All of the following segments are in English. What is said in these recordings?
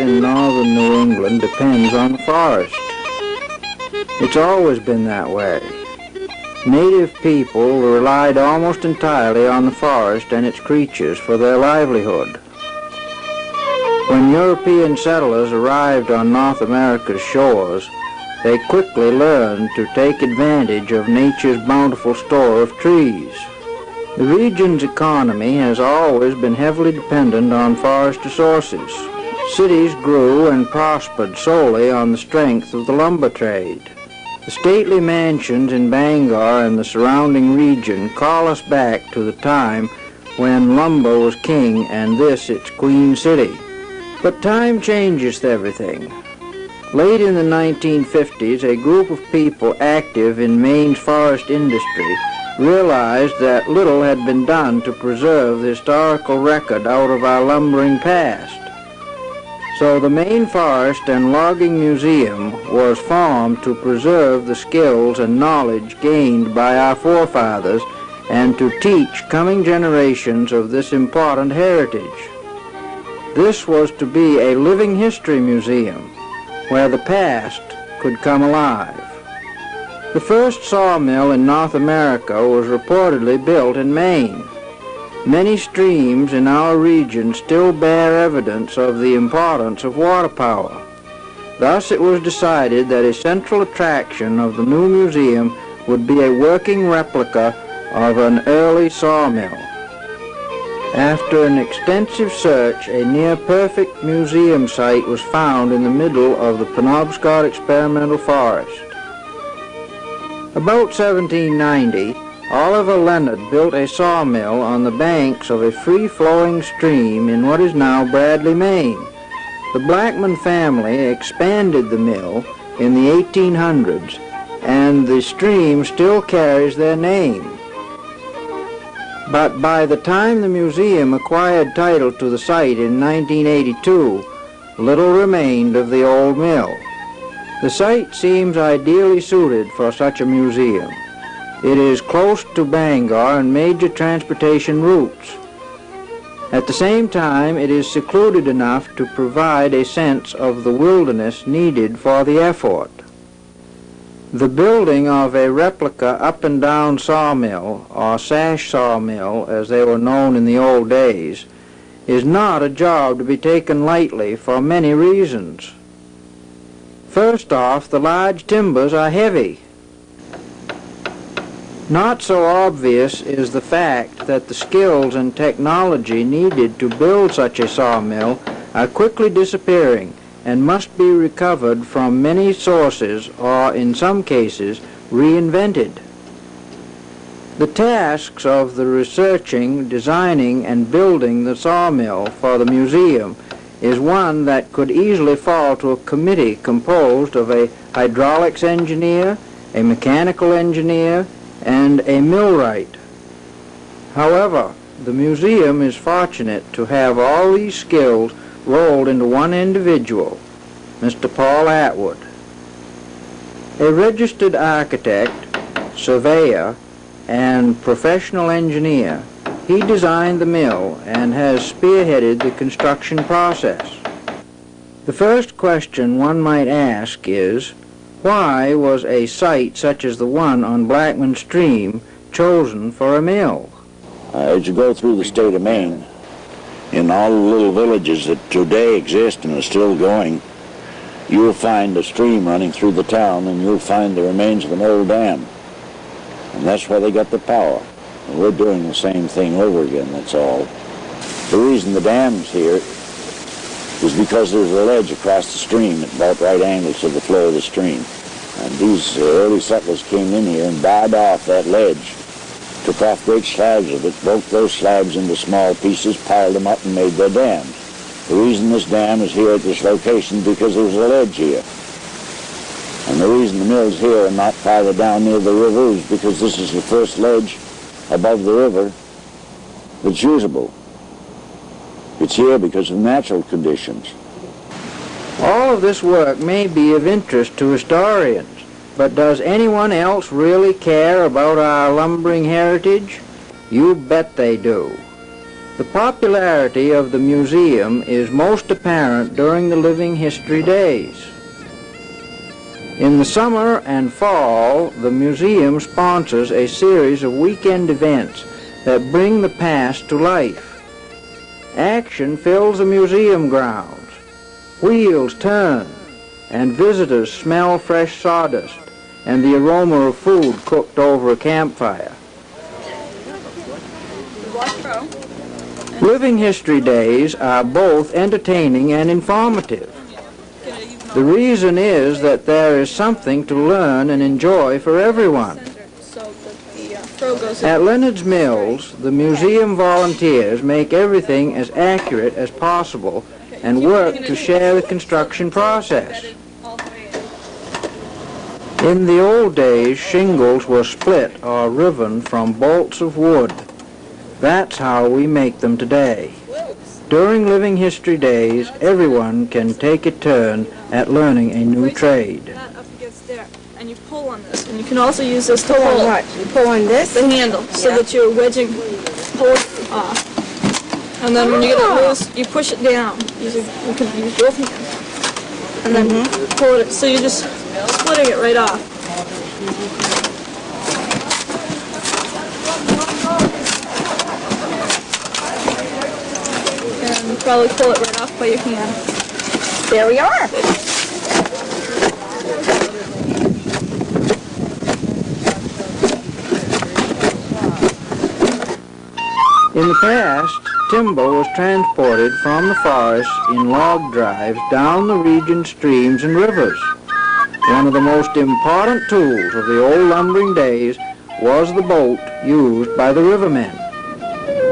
in northern New England depends on the forest. It's always been that way. Native people relied almost entirely on the forest and its creatures for their livelihood. When European settlers arrived on North America's shores, they quickly learned to take advantage of nature's bountiful store of trees. The region's economy has always been heavily dependent on forest resources. Cities grew and prospered solely on the strength of the lumber trade. The stately mansions in Bangor and the surrounding region call us back to the time when lumber was king and this its queen city. But time changes everything. Late in the 1950s, a group of people active in Maine's forest industry realized that little had been done to preserve the historical record out of our lumbering past. So the Maine Forest and Logging Museum was formed to preserve the skills and knowledge gained by our forefathers and to teach coming generations of this important heritage. This was to be a living history museum where the past could come alive. The first sawmill in North America was reportedly built in Maine. Many streams in our region still bear evidence of the importance of water power. Thus it was decided that a central attraction of the new museum would be a working replica of an early sawmill. After an extensive search, a near-perfect museum site was found in the middle of the Penobscot Experimental Forest. About 1790, Oliver Leonard built a sawmill on the banks of a free-flowing stream in what is now Bradley, Maine. The Blackman family expanded the mill in the 1800s, and the stream still carries their name. But by the time the museum acquired title to the site in 1982, little remained of the old mill. The site seems ideally suited for such a museum. It is close to Bangor and major transportation routes. At the same time, it is secluded enough to provide a sense of the wilderness needed for the effort. The building of a replica up-and-down sawmill, or sash sawmill as they were known in the old days, is not a job to be taken lightly for many reasons. First off, the large timbers are heavy. Not so obvious is the fact that the skills and technology needed to build such a sawmill are quickly disappearing and must be recovered from many sources or, in some cases, reinvented. The tasks of the researching, designing, and building the sawmill for the museum is one that could easily fall to a committee composed of a hydraulics engineer, a mechanical engineer, and a millwright. However, the museum is fortunate to have all these skills rolled into one individual, Mr. Paul Atwood. A registered architect, surveyor, and professional engineer, he designed the mill and has spearheaded the construction process. The first question one might ask is, why was a site such as the one on Blackman Stream chosen for a mill? As you go through the state of Maine, in all the little villages that today exist and are still going, you'll find a stream running through the town and you'll find the remains of an old dam. And that's where they got the power. And we're doing the same thing over again, that's all. The reason the dam's here is because there's a ledge across the stream at about right angles to the flow of the stream. And these early settlers came in here and barred off that ledge, took off great slabs of it, broke those slabs into small pieces, piled them up, and made their dams. The reason this dam is here at this location is because there's a ledge here. And the reason the mill's here and not farther down near the river is because this is the first ledge above the river that's usable. It's here because of natural conditions. All of this work may be of interest to historians, but does anyone else really care about our lumbering heritage? You bet they do. The popularity of the museum is most apparent during the Living History Days. In the summer and fall, the museum sponsors a series of weekend events that bring the past to life. Action fills the museum grounds. Wheels turn, and visitors smell fresh sawdust and the aroma of food cooked over a campfire. Living History Days are both entertaining and informative. The reason is that there is something to learn and enjoy for everyone. At Leonard's Mills, the museum volunteers make everything as accurate as possible and work to share the construction process. In the old days, shingles were split or riven from bolts of wood. That's how we make them today. During Living History Days, everyone can take a turn at learning a new trade. That up against there, and you pull on this, and you can also use this to pull on what? You pull on this? The handle, so that you're wedging, pull it off. And then when you get it loose, you push it down. You can use both hands. And then pull it, so you're just splitting it right off. And probably pull it right off by your hand. There we are. In the past, timber was transported from the forests in log drives down the region's streams and rivers. One of the most important tools of the old lumbering days was the boat used by the rivermen.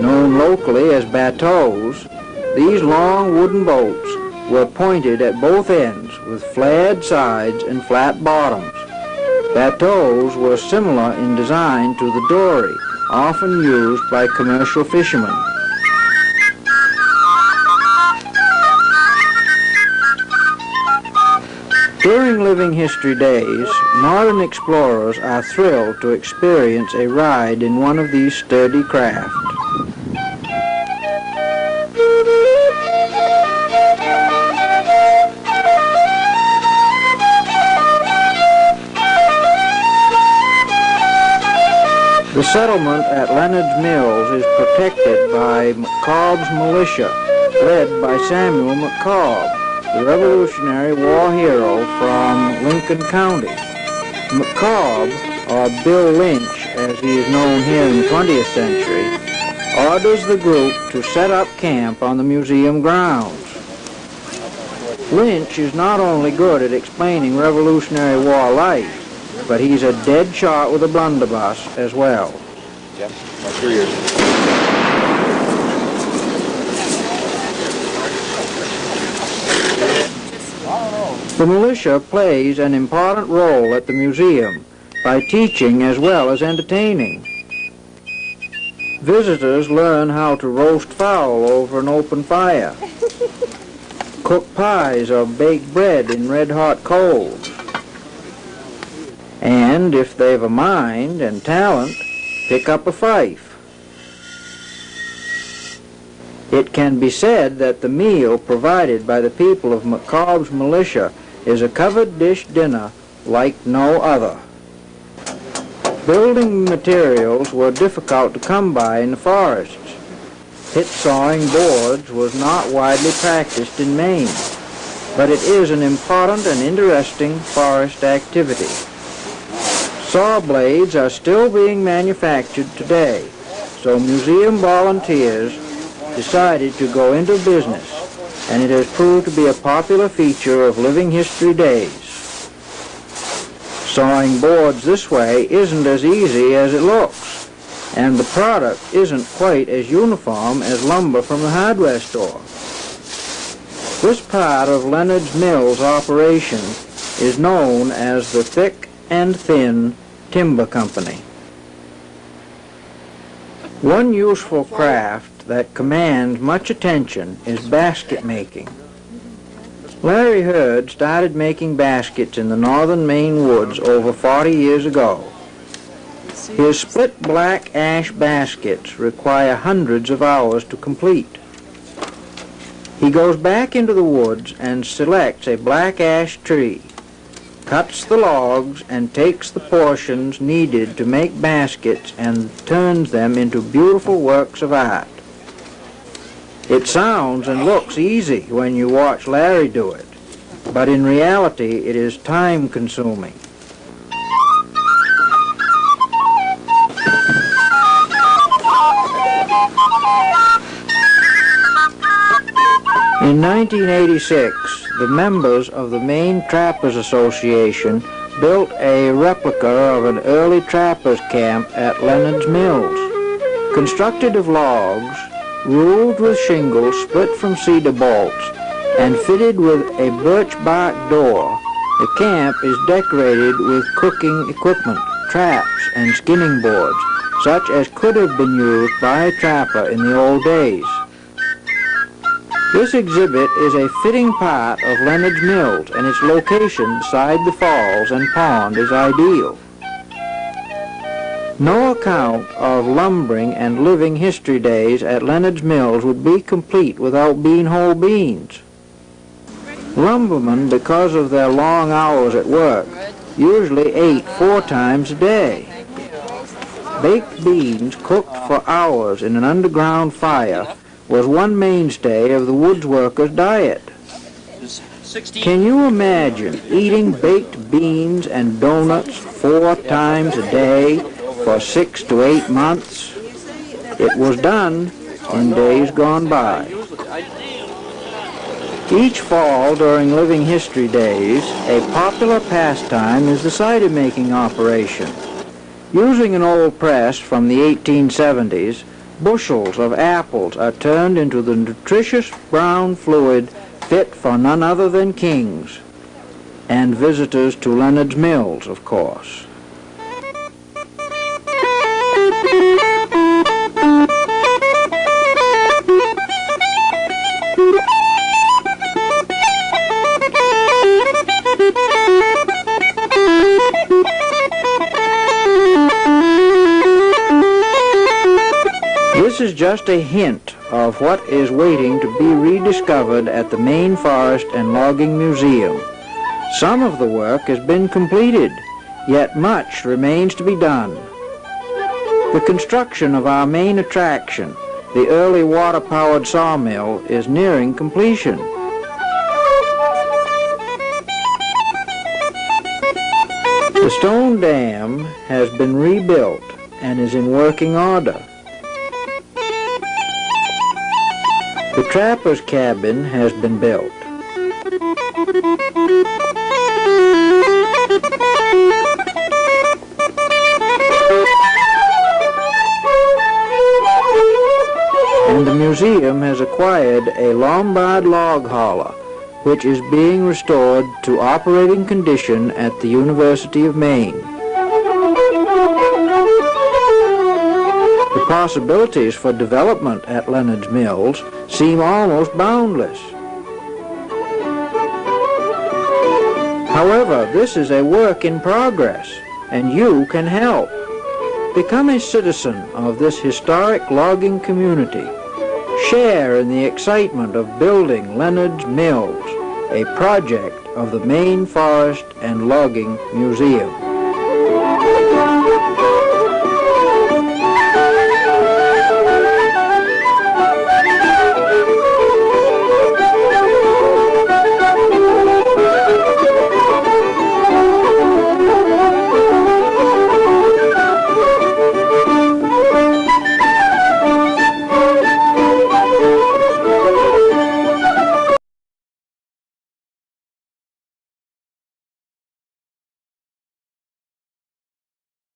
Known locally as bateaus, these long wooden boats were pointed at both ends with flared sides and flat bottoms. Bateaus were similar in design to the dory, often used by commercial fishermen. During Living History Days, modern explorers are thrilled to experience a ride in one of these sturdy craft. The settlement at Leonard's Mills is protected by McCobb's militia, led by Samuel McCobb, the Revolutionary War hero from Lincoln County. McCobb, or Bill Lynch as he is known here in the 20th century, orders the group to set up camp on the museum grounds. Lynch is not only good at explaining Revolutionary War life, but he's a dead shot with a blunderbuss as well. Jeff, what's your ears? The militia plays an important role at the museum by teaching as well as entertaining. Visitors learn how to roast fowl over an open fire, cook pies or bake bread in red-hot coals, and, if they've a mind and talent, pick up a fife. It can be said that the meal provided by the people of McCobb's militia is a covered dish dinner like no other. Building materials were difficult to come by in the forests. Pit sawing boards was not widely practiced in Maine, but it is an important and interesting forest activity. Saw blades are still being manufactured today, so museum volunteers decided to go into business, and it has proved to be a popular feature of Living History Days. Sawing boards this way isn't as easy as it looks, and the product isn't quite as uniform as lumber from the hardware store. This part of Leonard's Mills operation is known as the Thick and Thin Timber Company. One useful craft that commands much attention is basket making. Larry Hurd started making baskets in the northern Maine woods over 40 years ago. His split black ash baskets require hundreds of hours to complete. He goes back into the woods and selects a black ash tree, cuts the logs, and takes the portions needed to make baskets and turns them into beautiful works of art. It sounds and looks easy when you watch Larry do it, but in reality it is time-consuming. In 1986, the members of the Maine Trappers Association built a replica of an early trappers camp at Leonard's Mills. Constructed of logs, ruled with shingles split from cedar bolts, and fitted with a birch bark door, the camp is decorated with cooking equipment, traps, and skinning boards, such as could have been used by a trapper in the old days. This exhibit is a fitting part of Leonard's Mills, and its location beside the falls and pond is ideal. No account of lumbering and living history days at Leonard's Mills would be complete without bean-hole beans. Lumbermen, because of their long hours at work, usually ate 4 times a day. Baked beans cooked for hours in an underground fire was one mainstay of the woods workers' diet. Can you imagine eating baked beans and donuts 4 times a day for 6 to 8 months? It was done in days gone by. Each fall during Living History Days, a popular pastime is the cider making operation. Using an old press from the 1870s, bushels of apples are turned into the nutritious brown fluid fit for none other than kings, and visitors to Leonard's Mills, of course. This is just a hint of what is waiting to be rediscovered at the Maine Forest and Logging Museum. Some of the work has been completed, yet much remains to be done. The construction of our main attraction, the early water-powered sawmill, is nearing completion. The stone dam has been rebuilt and is in working order. The trapper's cabin has been built. And the museum has acquired a Lombard log hauler, which is being restored to operating condition at the University of Maine. The possibilities for development at Leonard's Mills seem almost boundless. However, this is a work in progress, and you can help. Become a citizen of this historic logging community. Share in the excitement of building Leonard's Mills, a project of the Maine Forest and Logging Museum.